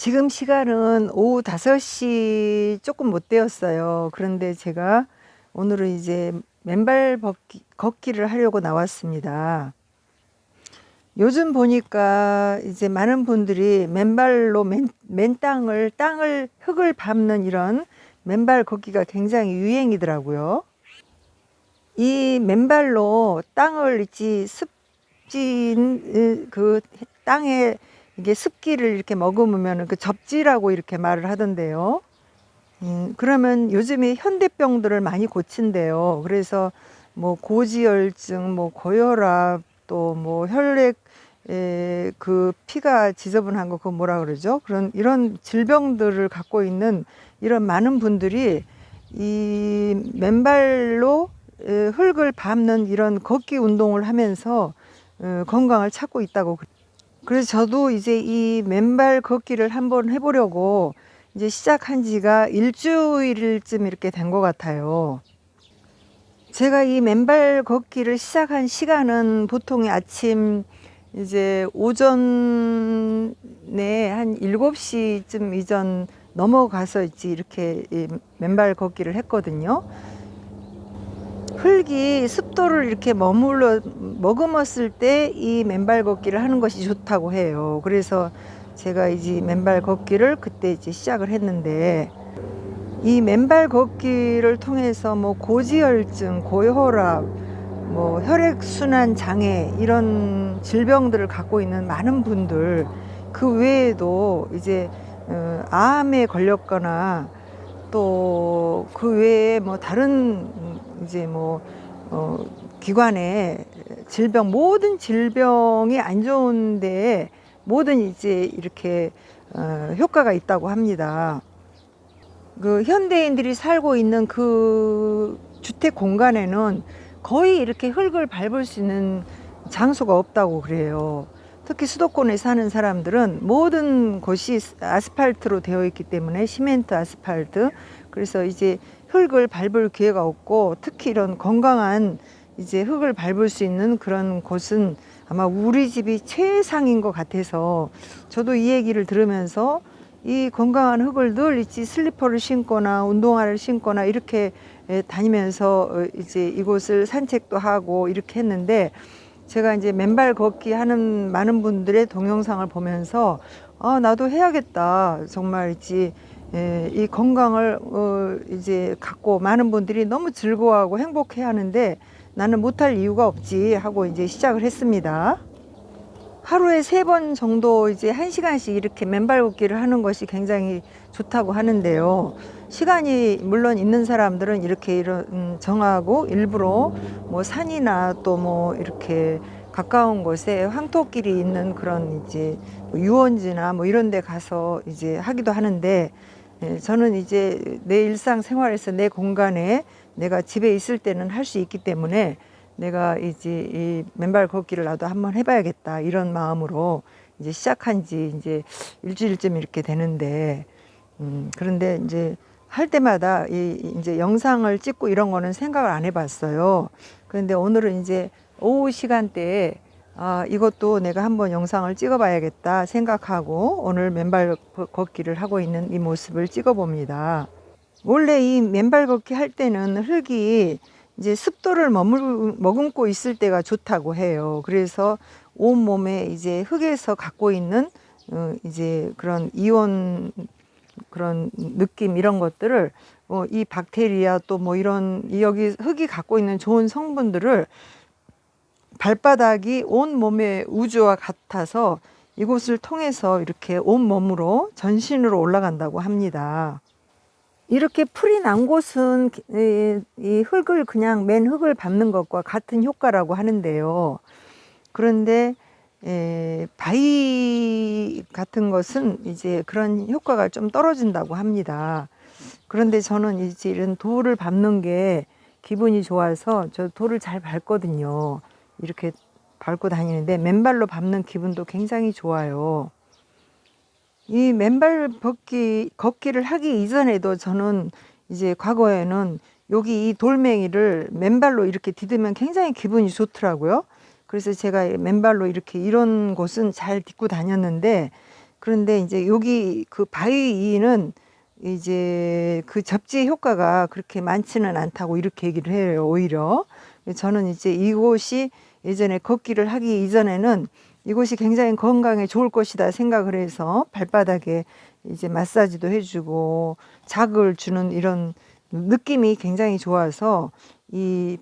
지금 시간은 오후 5시 조금 못 되었어요. 그런데 제가 오늘은 이제 걷기를 하려고 나왔습니다. 요즘 보니까 이제 많은 분들이 맨발로 땅을 흙을 밟는 이런 맨발 걷기가 굉장히 유행이더라고요. 이 맨발로 땅을 있지 습진 그 땅에 이게 습기를 이렇게 머금으면 그 접지라고 이렇게 말을 하던데요. 그러면 요즘에 현대병들을 많이 고친대요. 그래서 뭐 고지혈증, 뭐 고혈압, 또 뭐 혈액 그 피가 지저분한 거 그거 뭐라 그러죠? 그런 이런 질병들을 갖고 있는 이런 많은 분들이 이 맨발로 흙을 밟는 이런 걷기 운동을 하면서 건강을 찾고 있다고. 그래서 저도 이제 이 맨발 걷기를 한번 해보려고 이제 시작한 지가 일주일쯤 이렇게 된 것 같아요. 제가 이 맨발 걷기를 시작한 시간은 보통 아침 이제 오전에 한 7시쯤 이전 넘어가서 있지 이렇게 이 맨발 걷기를 했거든요. 흙이 습도를 이렇게 머금었을 때 이 맨발 걷기를 하는 것이 좋다고 해요. 그래서 제가 이제 맨발 걷기를 그때 이제 시작을 했는데, 이 맨발 걷기를 통해서 뭐 고지혈증, 고혈압, 뭐 혈액순환 장애 이런 질병들을 갖고 있는 많은 분들, 그 외에도 이제 암에 걸렸거나 또 그 외에 뭐 다른 이제 뭐 기관에 질병, 모든 질병이 안 좋은데 모든 이제 이렇게 효과가 있다고 합니다. 그 현대인들이 살고 있는 그 주택 공간에는 거의 이렇게 흙을 밟을 수 있는 장소가 없다고 그래요. 특히 수도권에 사는 사람들은 모든 곳이 아스팔트로 되어 있기 때문에, 시멘트 아스팔트. 그래서 이제 흙을 밟을 기회가 없고, 특히 이런 건강한 이제 흙을 밟을 수 있는 그런 곳은 아마 우리 집이 최상인 것 같아서, 저도 이 얘기를 들으면서 이 건강한 흙을 늘 있지 슬리퍼를 신거나 운동화를 신거나 이렇게 다니면서 이제 이곳을 산책도 하고 이렇게 했는데, 제가 이제 맨발 걷기 하는 많은 분들의 동영상을 보면서 나도 해야겠다. 정말 있지 이 건강을 이제 갖고 많은 분들이 너무 즐거워하고 행복해 하는데 나는 못할 이유가 없지 하고 이제 시작을 했습니다. 하루에 3번 정도 이제 1시간씩 이렇게 맨발 걷기를 하는 것이 굉장히 좋다고 하는데요. 시간이 물론 있는 사람들은 이렇게 이런 정하고 일부러 뭐 산이나 또 뭐 이렇게 가까운 곳에 황토길이 있는 그런 이제 뭐 유원지나 뭐 이런 데 가서 이제 하기도 하는데, 저는 이제 내 일상생활에서 내 공간에 내가 집에 있을 때는 할 수 있기 때문에 내가 이제 이 맨발 걷기를 나도 한번 해봐야겠다 이런 마음으로 이제 시작한 지 이제 일주일쯤 이렇게 되는데, 그런데 이제 할 때마다 이제 영상을 찍고 이런 거는 생각을 안 해봤어요. 그런데 오늘은 이제 오후 시간대에 이것도 내가 한번 영상을 찍어봐야겠다 생각하고 오늘 맨발 걷기를 하고 있는 이 모습을 찍어봅니다. 원래 이 맨발 걷기 할 때는 흙이 이제 습도를 머금고 있을 때가 좋다고 해요. 그래서 온 몸에 이제 흙에서 갖고 있는 이제 그런 이온 그런 느낌 이런 것들을 이 박테리아 또 뭐 이런 여기 흙이 갖고 있는 좋은 성분들을 발바닥이 온 몸의 우주와 같아서 이곳을 통해서 이렇게 온 몸으로 전신으로 올라간다고 합니다. 이렇게 풀이 난 곳은 이 흙을 그냥 맨 흙을 밟는 것과 같은 효과라고 하는데요. 그런데 바위 같은 것은 이제 그런 효과가 좀 떨어진다고 합니다. 그런데 저는 이제 이런 돌을 밟는 게 기분이 좋아서 저 돌을 잘 밟거든요. 이렇게 밟고 다니는데 맨발로 밟는 기분도 굉장히 좋아요. 이 맨발 걷기를 하기 이전에도 저는 이제 과거에는 여기 이 돌멩이를 맨발로 이렇게 디디면 굉장히 기분이 좋더라고요. 그래서 제가 맨발로 이렇게 이런 곳은 잘 딛고 다녔는데, 그런데 이제 여기 그 바위는 이제 그 접지 효과가 그렇게 많지는 않다고 이렇게 얘기를 해요. 오히려 저는 이제 이곳이 예전에 걷기를 하기 이전에는 이곳이 굉장히 건강에 좋을 것이다 생각을 해서 발바닥에 이제 마사지도 해주고 자극을 주는 이런 느낌이 굉장히 좋아서 이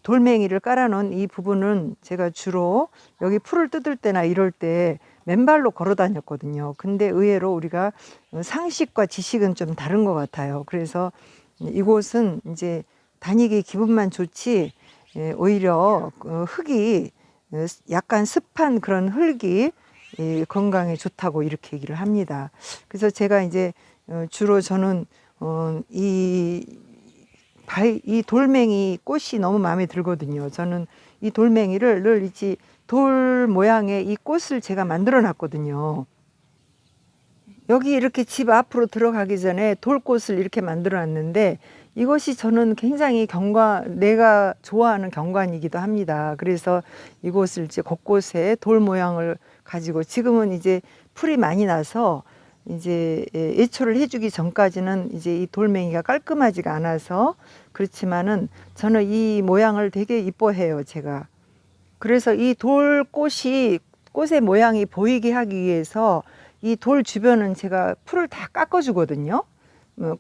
돌멩이를 깔아놓은 이 부분은 제가 주로 여기 풀을 뜯을 때나 이럴 때 맨발로 걸어 다녔거든요. 근데 의외로 우리가 상식과 지식은 좀 다른 것 같아요. 그래서 이곳은 이제 다니기 기분만 좋지 오히려 흙이 약간 습한 그런 흙이 건강에 좋다고 이렇게 얘기를 합니다. 그래서 제가 이제 주로 저는 이 돌멩이 꽃이 너무 마음에 들거든요. 저는 이 돌멩이를 늘 이제 돌 모양의 이 꽃을 제가 만들어 놨거든요. 여기 이렇게 집 앞으로 들어가기 전에 돌꽃을 이렇게 만들어 놨는데 이것이 저는 굉장히 내가 좋아하는 경관이기도 합니다. 그래서 이곳을 이제 곳곳에 돌 모양을 가지고 지금은 이제 풀이 많이 나서 이제 예초를 해주기 전까지는 이제 이 돌멩이가 깔끔하지가 않아서 그렇지만은 저는 이 모양을 되게 이뻐해요, 제가. 그래서 이 꽃의 모양이 보이게 하기 위해서 이 돌 주변은 제가 풀을 다 깎아주거든요.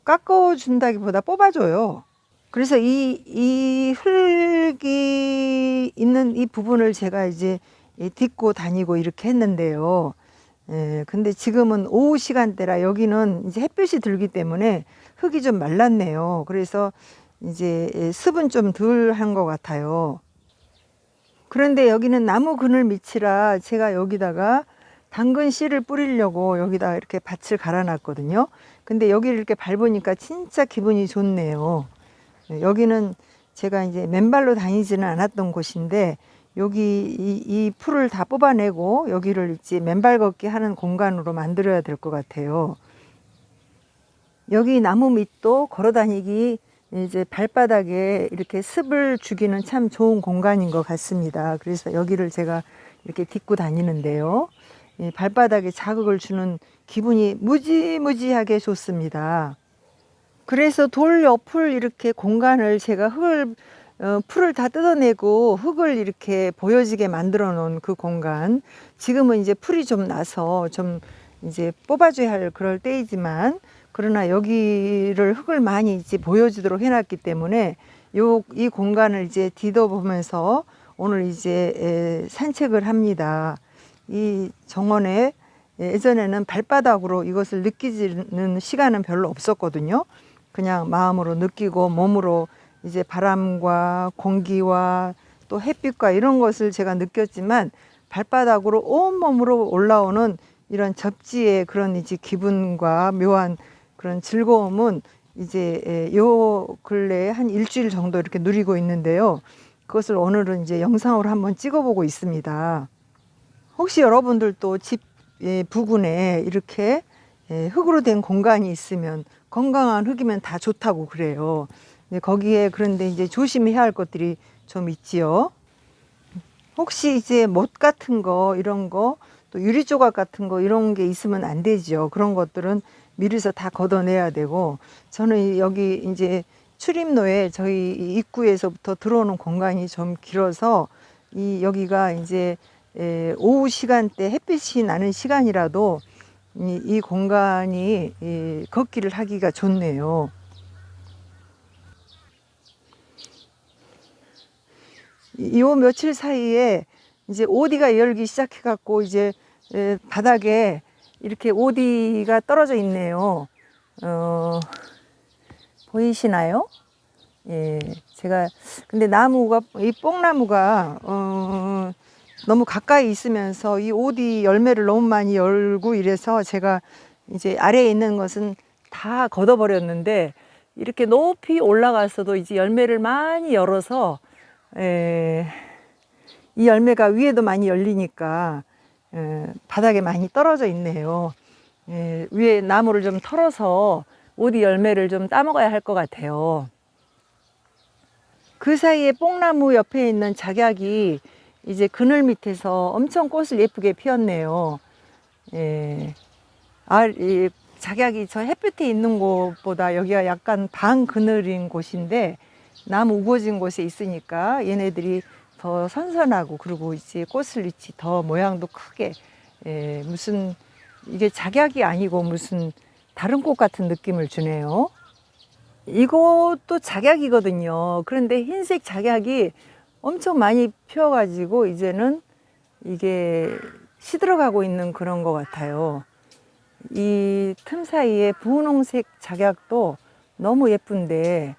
깎아준다기보다 뽑아줘요. 그래서 이 흙이 있는 이 부분을 제가 이제 딛고 다니고 이렇게 했는데요. 근데 지금은 오후 시간대라 여기는 이제 햇볕이 들기 때문에 흙이 좀 말랐네요. 그래서 이제 습은 좀 덜 한 것 같아요. 그런데 여기는 나무 그늘 밑이라 제가 여기다가 당근 씨를 뿌리려고 여기다 이렇게 밭을 갈아놨거든요. 근데 여기를 이렇게 밟으니까 진짜 기분이 좋네요. 여기는 제가 이제 맨발로 다니지는 않았던 곳인데 여기 이 풀을 다 뽑아내고 여기를 이제 맨발 걷기 하는 공간으로 만들어야 될 것 같아요. 여기 나무 밑도 걸어 다니기 이제 발바닥에 이렇게 습을 주기는 참 좋은 공간인 것 같습니다. 그래서 여기를 제가 이렇게 딛고 다니는데요. 발바닥에 자극을 주는 기분이 무지무지하게 좋습니다. 그래서 돌 옆을 이렇게 공간을 제가 풀을 다 뜯어내고 흙을 이렇게 보여지게 만들어 놓은 그 공간. 지금은 이제 풀이 좀 나서 좀 이제 뽑아줘야 할 그럴 때이지만 그러나 여기를 흙을 많이 이제 보여주도록 해놨기 때문에 이 공간을 이제 뒤져보면서 오늘 이제 산책을 합니다. 이 정원에 예전에는 발바닥으로 이것을 느끼는 시간은 별로 없었거든요. 그냥 마음으로 느끼고 몸으로 이제 바람과 공기와 또 햇빛과 이런 것을 제가 느꼈지만 발바닥으로 온몸으로 올라오는 이런 접지의 그런 이제 기분과 묘한 그런 즐거움은 이제 요 근래에 한 일주일 정도 이렇게 누리고 있는데요. 그것을 오늘은 이제 영상으로 한번 찍어보고 있습니다. 혹시 여러분들도 집 부근에 이렇게 흙으로 된 공간이 있으면 건강한 흙이면 다 좋다고 그래요. 거기에 그런데 이제 조심해야 할 것들이 좀 있지요. 혹시 이제 못 같은 거 이런 거 또 유리 조각 같은 거 이런 게 있으면 안 되죠. 그런 것들은 미리서 다 걷어내야 되고 저는 여기 이제 출입로에 저희 입구에서부터 들어오는 공간이 좀 길어서 여기가 이제 오후 시간대 햇빛이 나는 시간이라도 이 공간이 걷기를 하기가 좋네요. 요 며칠 사이에 이제 오디가 열기 시작해 갖고 이제 바닥에 이렇게 오디가 떨어져 있네요. 보이시나요? 예, 제가 근데 이 뽕나무가 너무 가까이 있으면서 이 오디 열매를 너무 많이 열고 이래서 제가 이제 아래에 있는 것은 다 걷어버렸는데 이렇게 높이 올라가서도 이제 열매를 많이 열어서 이 열매가 위에도 많이 열리니까 바닥에 많이 떨어져 있네요. 위에 나무를 좀 털어서 오디 열매를 좀 따먹어야 할 것 같아요. 그 사이에 뽕나무 옆에 있는 작약이 이제 그늘 밑에서 엄청 꽃을 예쁘게 피웠네요. 이 작약이 저 햇빛에 있는 곳보다 여기가 약간 반그늘인 곳인데 나무 우거진 곳에 있으니까 얘네들이 더 선선하고, 그리고 이제 꽃을 더 모양도 크게, 무슨 이게 작약이 아니고 무슨 다른 꽃 같은 느낌을 주네요. 이것도 작약이거든요. 그런데 흰색 작약이 엄청 많이 피어가지고 이제는 이게 시들어가고 있는 그런 것 같아요. 이 틈 사이에 분홍색 작약도 너무 예쁜데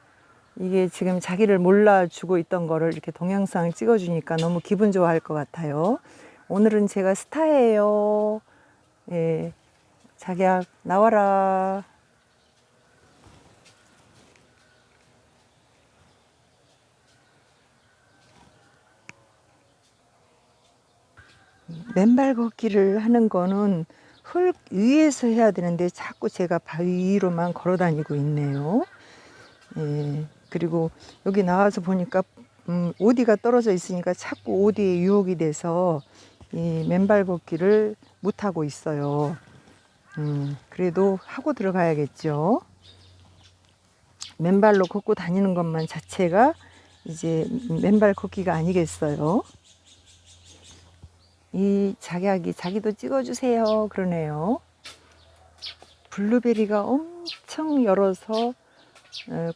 이게 지금 자기를 몰라주고 있던 거를 이렇게 동영상 찍어주니까 너무 기분 좋아할 것 같아요. 오늘은 제가 스타예요. 예, 작약 나와라. 맨발 걷기를 하는 거는 흙 위에서 해야 되는데 자꾸 제가 바위 위로만 걸어 다니고 있네요. 예, 그리고 여기 나와서 보니까 오디가 떨어져 있으니까 자꾸 오디에 유혹이 돼서 이 맨발 걷기를 못 하고 있어요. 그래도 하고 들어가야겠죠. 맨발로 걷고 다니는 것만 자체가 이제 맨발 걷기가 아니겠어요. 이 작약이 자기도 찍어주세요 그러네요. 블루베리가 엄청 열어서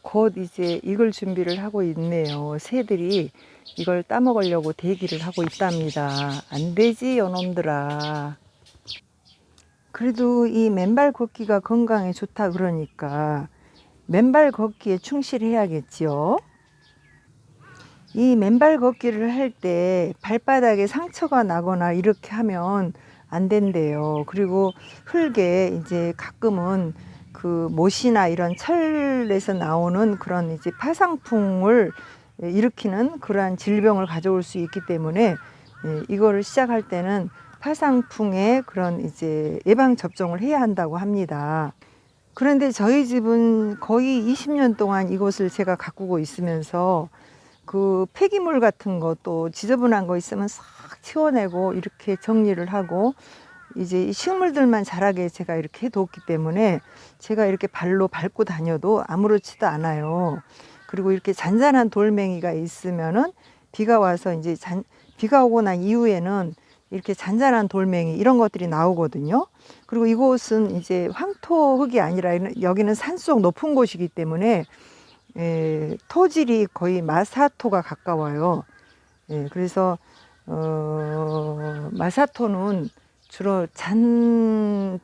곧 이제 익을 준비를 하고 있네요. 새들이 이걸 따먹으려고 대기를 하고 있답니다. 안 되지 요놈들아. 그래도 이 맨발 걷기가 건강에 좋다 그러니까 맨발 걷기에 충실해야겠지요. 이 맨발 걷기를 할 때 발바닥에 상처가 나거나 이렇게 하면 안 된대요. 그리고 흙에 이제 가끔은 그 못이나 이런 철에서 나오는 그런 이제 파상풍을 일으키는 그러한 질병을 가져올 수 있기 때문에 이거를 시작할 때는 파상풍의 그런 이제 예방 접종을 해야 한다고 합니다. 그런데 저희 집은 거의 20년 동안 이곳을 제가 가꾸고 있으면서 그 폐기물 같은 것도 지저분한 거 있으면 싹 치워내고 이렇게 정리를 하고 이제 식물들만 자라게 제가 이렇게 해뒀기 때문에 제가 이렇게 발로 밟고 다녀도 아무렇지도 않아요. 그리고 이렇게 잔잔한 돌멩이가 있으면은 비가 와서 이제 비가 오고 난 이후에는 이렇게 잔잔한 돌멩이 이런 것들이 나오거든요. 그리고 이곳은 이제 황토 흙이 아니라 여기는 산속 높은 곳이기 때문에 토질이 거의 마사토가 가까워요. 그래서 마사토는 주로 잔돌이,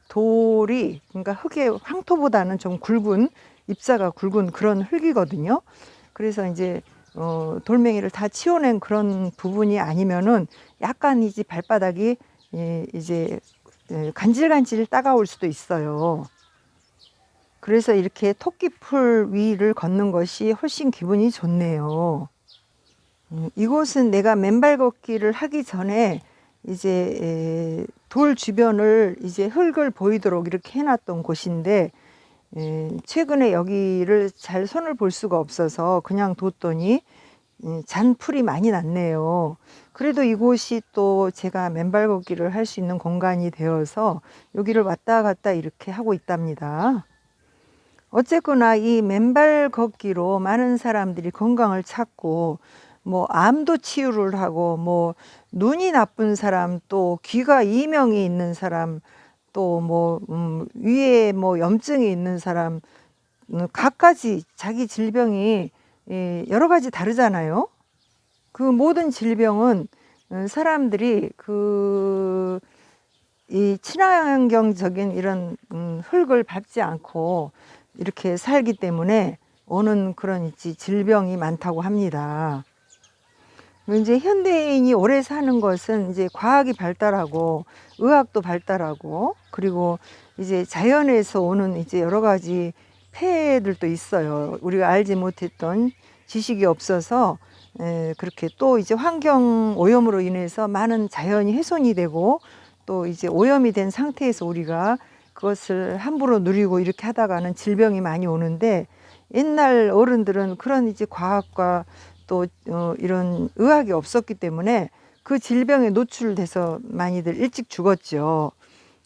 그러니까 흙의 황토보다는 좀 굵은, 입자가 굵은 그런 흙이거든요. 그래서 이제 돌멩이를 다 치워낸 그런 부분이 아니면은 약간 이제 발바닥이 이제 간질간질 따가울 수도 있어요. 그래서 이렇게 토끼풀 위를 걷는 것이 훨씬 기분이 좋네요. 이곳은 내가 맨발 걷기를 하기 전에 이제 돌 주변을 이제 흙을 보이도록 이렇게 해놨던 곳인데 최근에 여기를 잘 손을 볼 수가 없어서 그냥 뒀더니 잔풀이 많이 났네요. 그래도 이곳이 또 제가 맨발 걷기를 할 수 있는 공간이 되어서 여기를 왔다 갔다 이렇게 하고 있답니다. 어쨌거나 이 맨발 걷기로 많은 사람들이 건강을 찾고 뭐 암도 치유를 하고 뭐 눈이 나쁜 사람, 또 귀가 이명이 있는 사람, 또 뭐 위에 뭐 염증이 있는 사람, 각가지 자기 질병이 여러 가지 다르잖아요. 그 모든 질병은 사람들이 그 이 친환경적인 이런 흙을 밟지 않고 이렇게 살기 때문에 오는 그런 질병이 많다고 합니다. 이제 현대인이 오래 사는 것은 이제 과학이 발달하고 의학도 발달하고 그리고 이제 자연에서 오는 이제 여러 가지 폐해들도 있어요. 우리가 알지 못했던 지식이 없어서 그렇게 또 이제 환경 오염으로 인해서 많은 자연이 훼손이 되고 또 이제 오염이 된 상태에서 우리가 그것을 함부로 누리고 이렇게 하다가는 질병이 많이 오는데 옛날 어른들은 그런 이제 과학과 또 이런 의학이 없었기 때문에 그 질병에 노출돼서 많이들 일찍 죽었죠.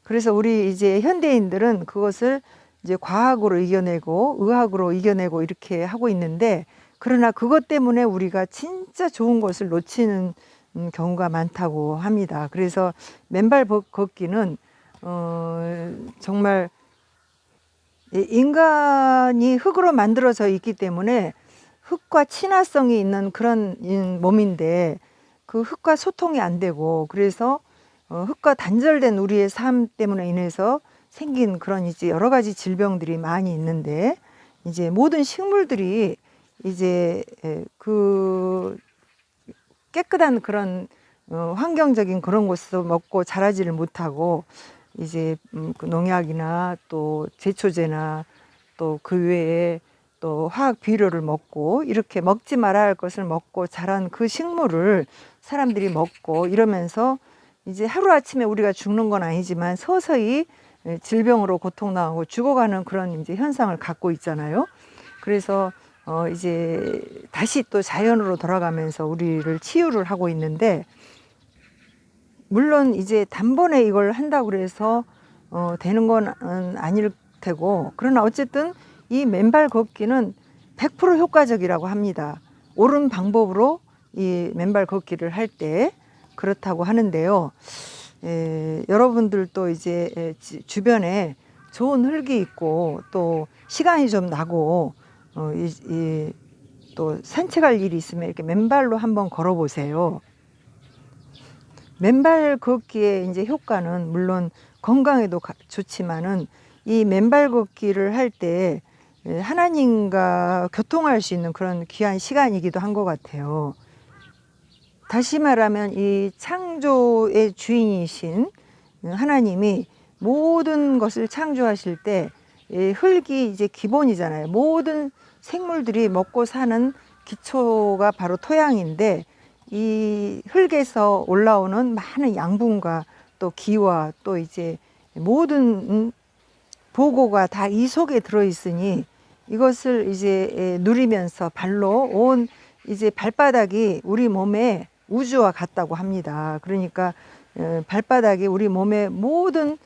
그래서 우리 이제 현대인들은 그것을 이제 과학으로 이겨내고 의학으로 이겨내고 이렇게 하고 있는데, 그러나 그것 때문에 우리가 진짜 좋은 것을 놓치는 경우가 많다고 합니다. 그래서 맨발 걷기는 정말 인간이 흙으로 만들어져 있기 때문에 흙과 친화성이 있는 그런 몸인데, 그 흙과 소통이 안 되고, 그래서 흙과 단절된 우리의 삶 때문에 인해서 생긴 그런 이제 여러 가지 질병들이 많이 있는데, 이제 모든 식물들이 이제 그 깨끗한 그런 환경적인 그런 곳에서 먹고 자라지를 못하고, 이제 그 농약이나 또 제초제나 또 그 외에 또 화학 비료를 먹고, 이렇게 먹지 말아야 할 것을 먹고 자란 그 식물을 사람들이 먹고 이러면서 이제 하루아침에 우리가 죽는 건 아니지만 서서히 질병으로 고통당하고 죽어가는 그런 이제 현상을 갖고 있잖아요. 그래서 이제 다시 또 자연으로 돌아가면서 우리를 치유를 하고 있는데, 물론 이제 단번에 이걸 한다고 그래서 되는 건 아닐 테고, 그러나 어쨌든 이 맨발 걷기는 100% 효과적이라고 합니다. 옳은 방법으로 이 맨발 걷기를 할 때 그렇다고 하는데요. 여러분들도 이제 주변에 좋은 흙이 있고 또 시간이 좀 나고 또 산책할 일이 있으면 이렇게 맨발로 한번 걸어 보세요. 맨발 걷기의 이제 효과는 물론 건강에도 좋지만은, 이 맨발 걷기를 할 때 하나님과 교통할 수 있는 그런 귀한 시간이기도 한 것 같아요. 다시 말하면 이 창조의 주인이신 하나님이 모든 것을 창조하실 때 흙이 이제 기본이잖아요. 모든 생물들이 먹고 사는 기초가 바로 토양인데, 이 흙에서 올라오는 많은 양분과 또 기와 또 이제 모든 보고가 다 이 속에 들어 있으니, 이것을 이제 누리면서 발로 온 이제 발바닥이 우리 몸에 우주와 같다고 합니다. 그러니까 발바닥이 우리 몸의 모든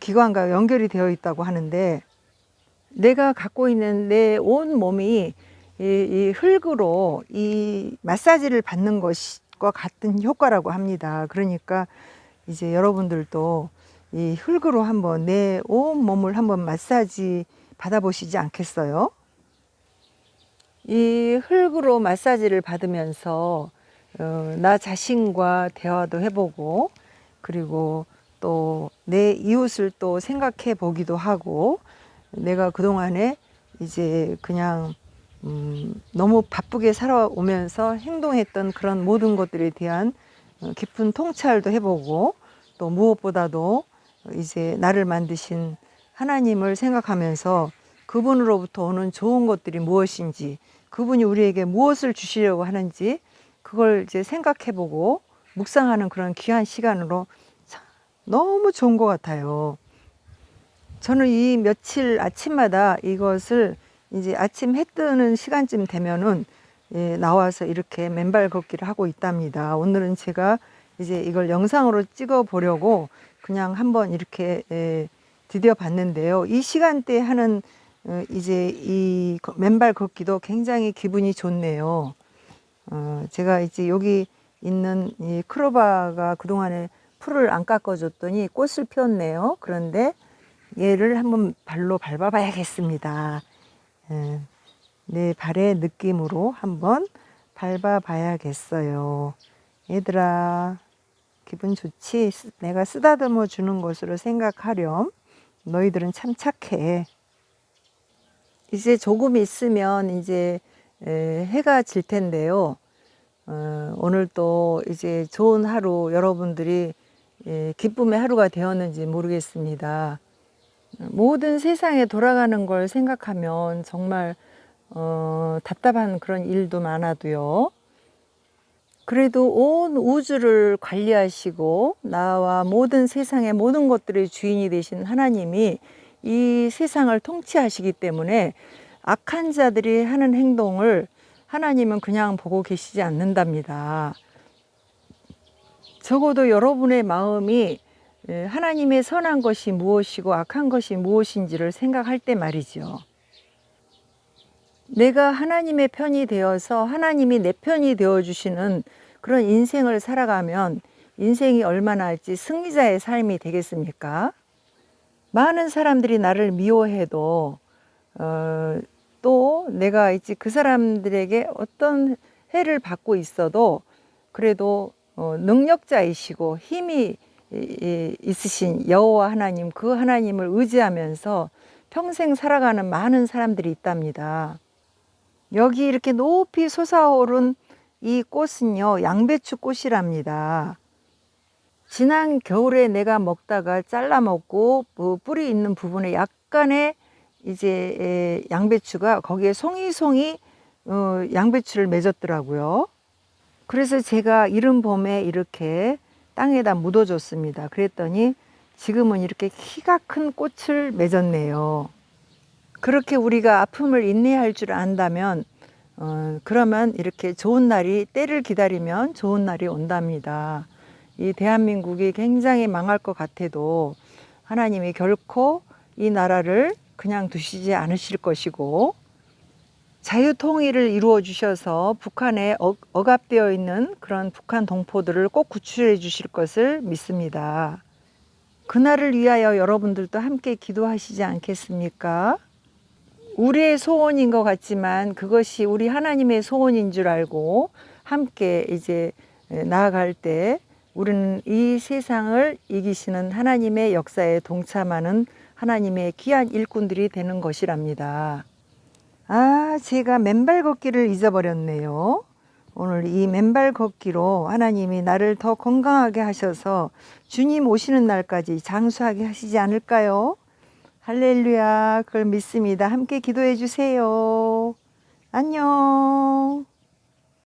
기관과 연결이 되어 있다고 하는데, 내가 갖고 있는 내 온 몸이 이 흙으로 이 마사지를 받는 것과 같은 효과라고 합니다. 그러니까 이제 여러분들도 이 흙으로 한번 내 온 몸을 한번 마사지 받아보시지 않겠어요? 이 흙으로 마사지를 받으면서 나 자신과 대화도 해보고, 그리고 또 내 이웃을 또 생각해 보기도 하고, 내가 그동안에 이제 그냥 너무 바쁘게 살아오면서 행동했던 그런 모든 것들에 대한 깊은 통찰도 해보고, 또 무엇보다도 이제 나를 만드신 하나님을 생각하면서 그분으로부터 오는 좋은 것들이 무엇인지, 그분이 우리에게 무엇을 주시려고 하는지 그걸 이제 생각해보고 묵상하는 그런 귀한 시간으로 너무 좋은 것 같아요. 저는 이 며칠 아침마다 이것을 이제 아침 해 뜨는 시간쯤 되면은 나와서 이렇게 맨발 걷기를 하고 있답니다. 오늘은 제가 이제 이걸 영상으로 찍어 보려고 그냥 한번 이렇게 드디어 봤는데요. 이 시간대에 하는 이제 이 맨발 걷기도 굉장히 기분이 좋네요. 제가 이제 여기 있는 이 크로바가 그동안에 풀을 안 깎아줬더니 꽃을 피웠네요. 그런데 얘를 한번 발로 밟아봐야겠습니다. 내 발의 느낌으로 한번 밟아봐야겠어요. 얘들아, 기분 좋지? 내가 쓰다듬어 주는 것으로 생각하렴. 너희들은 참 착해. 이제 조금 있으면 이제 해가 질 텐데요. 오늘 또 이제 좋은 하루, 여러분들이 기쁨의 하루가 되었는지 모르겠습니다. 모든 세상에 돌아가는 걸 생각하면 정말 답답한 그런 일도 많아도요. 그래도 온 우주를 관리하시고 나와 모든 세상의 모든 것들의 주인이 되신 하나님이 이 세상을 통치하시기 때문에 악한 자들이 하는 행동을 하나님은 그냥 보고 계시지 않는답니다. 적어도 여러분의 마음이 하나님의 선한 것이 무엇이고 악한 것이 무엇인지를 생각할 때 말이죠. 내가 하나님의 편이 되어서 하나님이 내 편이 되어주시는 그런 인생을 살아가면 인생이 얼마나 할지 승리자의 삶이 되겠습니까? 많은 사람들이 나를 미워해도 또 내가 이제 그 사람들에게 어떤 해를 받고 있어도 그래도 능력자이시고 힘이 있으신 여호와 하나님, 그 하나님을 의지하면서 평생 살아가는 많은 사람들이 있답니다. 여기 이렇게 높이 솟아오른 이 꽃은요, 양배추 꽃이랍니다. 지난 겨울에 내가 먹다가 잘라 먹고 뿌리 있는 부분에 약간의 이제 양배추가 거기에 송이송이 양배추를 맺었더라고요. 그래서 제가 이른 봄에 이렇게 땅에다 묻어줬습니다. 그랬더니 지금은 이렇게 키가 큰 꽃을 맺었네요. 그렇게 우리가 아픔을 인내할 줄 안다면 그러면 이렇게 좋은 날이, 때를 기다리면 좋은 날이 온답니다. 이 대한민국이 굉장히 망할 것 같아도 하나님이 결코 이 나라를 그냥 두시지 않으실 것이고 자유통일을 이루어 주셔서 북한에 억압되어 있는 그런 북한 동포들을 꼭 구출해 주실 것을 믿습니다. 그날을 위하여 여러분들도 함께 기도하시지 않겠습니까? 우리의 소원인 것 같지만 그것이 우리 하나님의 소원인 줄 알고 함께 이제 나아갈 때 우리는 이 세상을 이기시는 하나님의 역사에 동참하는 하나님의 귀한 일꾼들이 되는 것이랍니다. 제가 맨발 걷기를 잊어버렸네요. 오늘 이 맨발 걷기로 하나님이 나를 더 건강하게 하셔서 주님 오시는 날까지 장수하게 하시지 않을까요? 할렐루야, 그걸 믿습니다. 함께 기도해 주세요. 안녕.